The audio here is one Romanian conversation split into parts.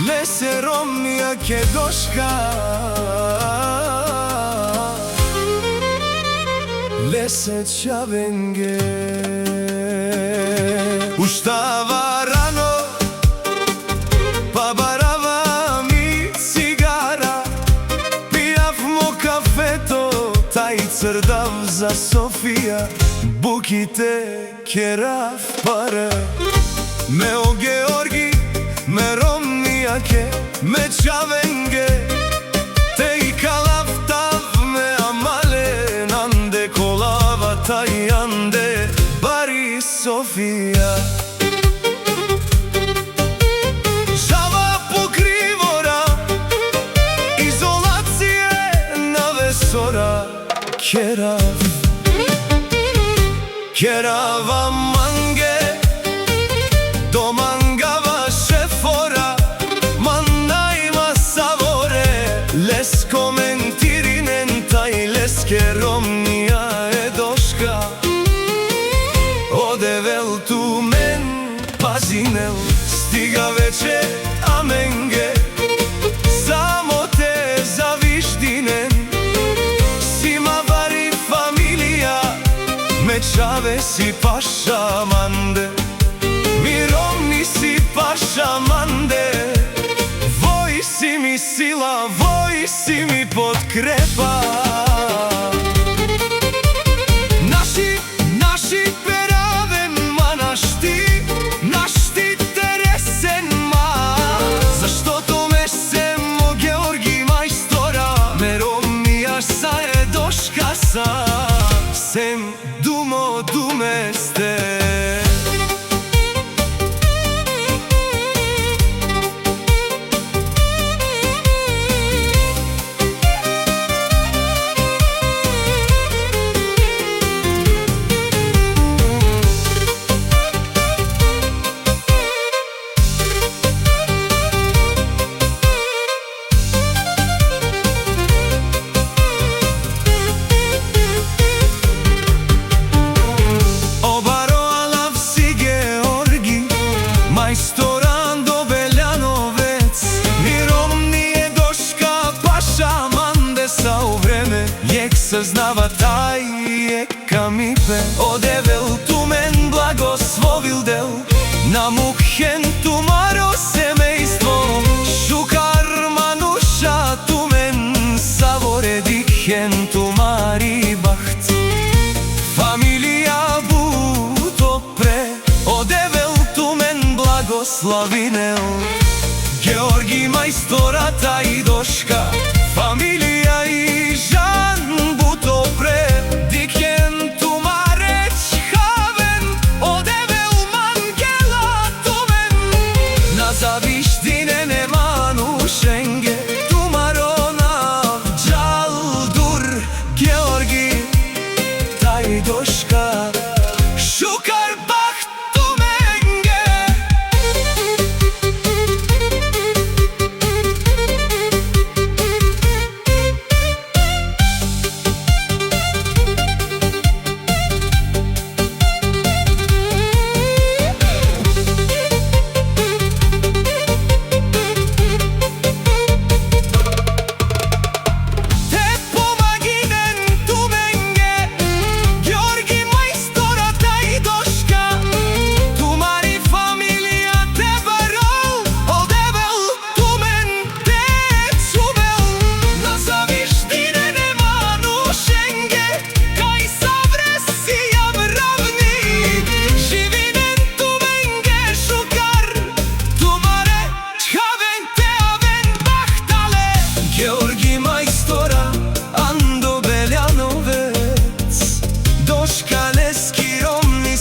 Lese Romnija ke doška, lese Čavenge. Ustava rano, pa barava mi cigara, pijavmo kafeto, taj crdav za Sofija, bukite keraf pare. Me o Georgi, me Romnija ke, me Čavenge, te i kalaftav me amale, nande kolava tajande, bari Sofija. Žava pokrivora, izolacije na vesora, kerava mange, do mangava šefora, manajma savore, les komentirinen taj leske Romnija e doška. Odevel tu men pazinel, stiga veče amenge, samo te zavištinen, sima bari familija, me Čave si paša mande, mi Romni si paša mande. Voj si mi sila, voj si mi potkrepa. Naši peraven ma našti teresen ma. Zašto to me semo Georgi majstora, me Romnija sa je doška sa, sem dumo dumeste. Majstoran do Beljanovac, mi Romnije doška paša mande, sa u vreme jek saznava taj jeka mi pe. Odevel tu men blagoslovil del, na mukhen tu maro semejstvo, šukar manuša tu men savore dikhen tu mari baht, familija buto pre. Odevel tu men blagoslavinel, Georgi majstora taj doška, familija i žan buto pre. Diken tu mareć haven, odevel mangela tu men, na zavištine ne manušenge, tu marona džaldur, Georgi taj doška, šukar baht tu menge.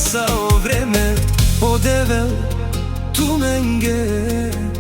Sa o vreme odevel tu menge.